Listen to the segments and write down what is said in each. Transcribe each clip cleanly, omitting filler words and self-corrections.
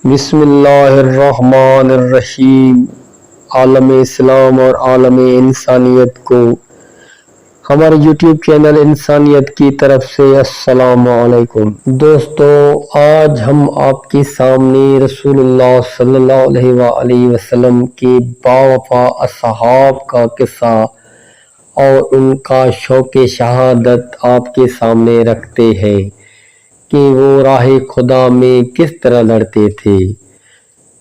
بسم اللہ الرحمن الرحیم۔ عالم اسلام اور عالم انسانیت کو ہمارے یوٹیوب چینل انسانیت کی طرف سے السلام علیکم۔ دوستو، آج ہم آپ کے سامنے رسول اللہ صلی اللہ علیہ وآلہ وسلم کے باوفا اصحاب کا قصہ اور ان کا شوق شہادت آپ کے سامنے رکھتے ہیں کہ وہ راہ خدا میں کس طرح لڑتے تھے۔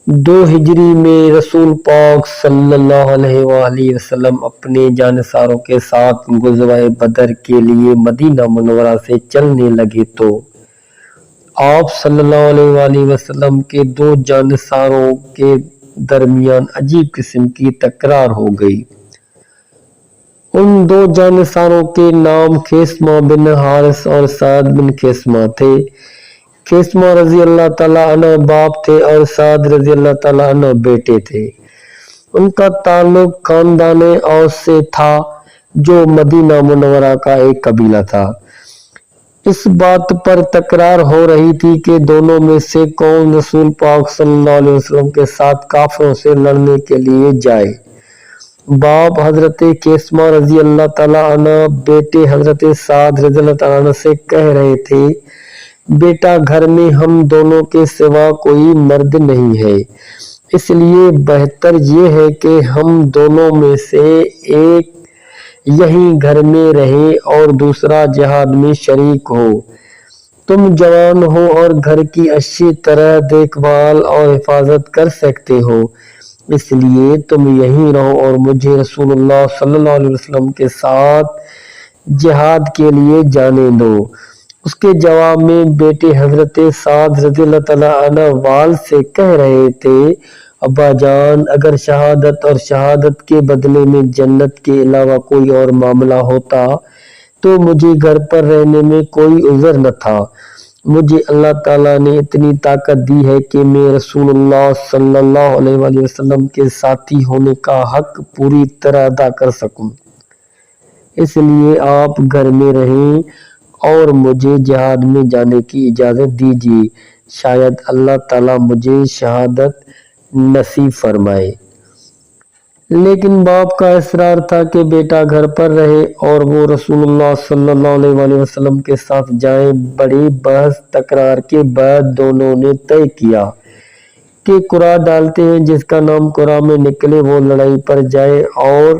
2 ہجری میں رسول پاک صلی اللہ علیہ وآلہ وسلم اپنے جانثاروں کے ساتھ غزوہ بدر کے لیے مدینہ منورہ سے چلنے لگے تو آپ صلی اللہ علیہ وآلہ وسلم کے 2 جانثاروں کے درمیان عجیب قسم کی تکرار ہو گئی۔ ان 2 جانثاروں کے نام خیثمہ بن حارث اور سعد بن خیثمہ تھے۔ خیثمہ رضی اللہ تعالیٰ عنہ باپ تھے اور سعد رضی اللہ تعالیٰ عنہ بیٹے تھے۔ ان کا تعلق خاندان اوس سے تھا جو مدینہ منورہ کا ایک قبیلہ تھا۔ اس بات پر تکرار ہو رہی تھی کہ دونوں میں سے کون رسول پاک صلی اللہ علیہ وسلم کے ساتھ کافروں سے لڑنے کے لیے جائے۔ باپ حضرت خیثمہ رضی اللہ تعالیٰ عنہ بیٹے حضرت سعد رضی اللہ تعالیٰ عنہ سے کہہ رہے تھے، بیٹا گھر میں ہم دونوں کے سوا کوئی مرد نہیں ہے، اس لیے بہتر یہ ہے کہ ہم دونوں میں سے ایک یہیں گھر میں رہے اور دوسرا جہاد میں شریک ہو۔ تم جوان ہو اور گھر کی اچھی طرح دیکھ بھال اور حفاظت کر سکتے ہو، اس لیے تم یہیں رہو اور مجھے رسول اللہ صلی اللہ علیہ وسلم کے ساتھ جہاد کے لیے جانے دو۔ اس کے جواب میں بیٹے حضرت سعد رضی اللہ تعالیٰ عنہ والد سے کہہ رہے تھے، ابا جان، اگر شہادت اور شہادت کے بدلے میں جنت کے علاوہ کوئی اور معاملہ ہوتا تو مجھے گھر پر رہنے میں کوئی عذر نہ تھا۔ مجھے اللہ تعالیٰ نے اتنی طاقت دی ہے کہ میں رسول اللہ صلی اللہ علیہ وآلہ وسلم کے ساتھی ہونے کا حق پوری طرح ادا کر سکوں، اس لیے آپ گھر میں رہیں اور مجھے جہاد میں جانے کی اجازت دیجیے، شاید اللہ تعالیٰ مجھے شہادت نصیب فرمائے۔ لیکن باپ کا اصرار تھا کہ بیٹا گھر پر رہے اور وہ رسول اللہ صلی اللہ علیہ وآلہ وسلم کے ساتھ جائیں۔ بڑی بحث تکرار کے بعد دونوں نے طے کیا کہ قرعہ ڈالتے ہیں، جس کا نام قرعہ میں نکلے وہ لڑائی پر جائے اور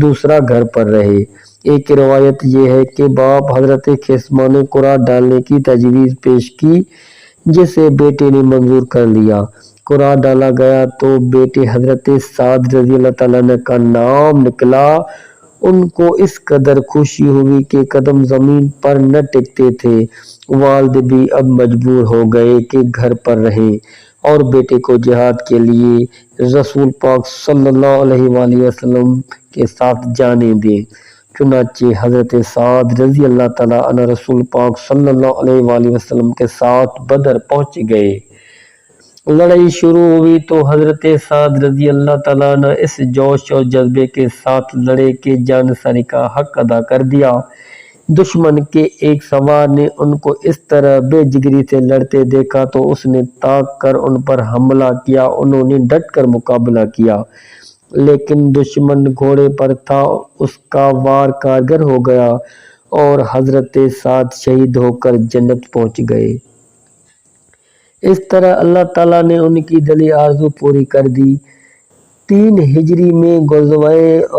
دوسرا گھر پر رہے۔ ایک روایت یہ ہے کہ باپ حضرت خیثمہ نے قرعہ ڈالنے کی تجویز پیش کی، جسے بیٹے نے منظور کر لیا۔ قرعہ ڈالا گیا تو بیٹے حضرت سعد رضی اللہ تعالیٰ عنہ کا نام نکلا۔ ان کو اس قدر خوشی ہوئی کہ قدم زمین پر نہ ٹکتے تھے۔ والد بھی اب مجبور ہو گئے کہ گھر پر رہیں اور بیٹے کو جہاد کے لیے رسول پاک صلی اللہ علیہ وآلہ وسلم کے ساتھ جانے دیں۔ چنانچہ حضرت سعد رضی اللہ تعالیٰ عنہ رسول پاک صلی اللہ علیہ وآلہ وسلم کے ساتھ بدر پہنچ گئے۔ لڑائی شروع ہوئی تو حضرت سعد رضی اللہ تعالیٰ عنہ اس جوش اور جذبے کے ساتھ لڑے کہ جانثاری کا حق ادا کر دیا۔ دشمن کے ایک سوار نے ان کو اس طرح بے جگری سے لڑتے دیکھا تو اس نے تاک کر ان پر حملہ کیا۔ انہوں نے ڈٹ کر مقابلہ کیا، لیکن دشمن گھوڑے پر تھا، اس کا وار کارگر ہو گیا اور حضرت سعد شہید ہو کر جنت پہنچ گئے۔ اس طرح اللہ تعالیٰ نے ان کی دلی آرزو پوری کر دی۔ 3 ہجری میں غزوہ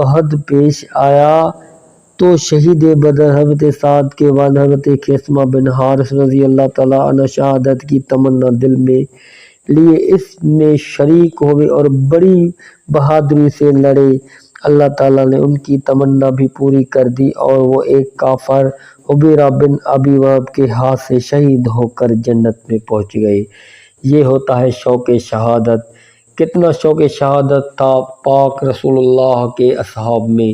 احد پیش آیا تو شہید بدر حضرت سعد کے والد حضرت خیثمہ بن حارث رضی اللہ تعالیٰ عنہ شہادت کی تمنا دل میں لیے اس میں شریک ہوئے اور بڑی بہادری سے لڑے۔ اللہ تعالیٰ نے ان کی تمنا بھی پوری کر دی اور وہ ایک کافر عبیرہ بن ابی وہب کے ہاتھ سے شہید ہو کر جنت میں پہنچ گئے۔ یہ ہوتا ہے شوق شہادت۔ کتنا شوق شہادت تھا پاک رسول اللہ کے اصحاب میں۔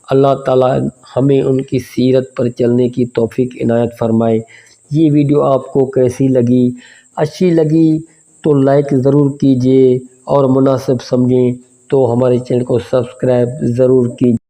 اللہ تعالیٰ ہمیں ان کی سیرت پر چلنے کی توفیق عنایت فرمائے۔ یہ ویڈیو آپ کو کیسی لگی؟ اچھی لگی تو لائک ضرور کیجیے اور مناسب سمجھیں تو ہمارے چینل کو سبسکرائب ضرور کیجیے۔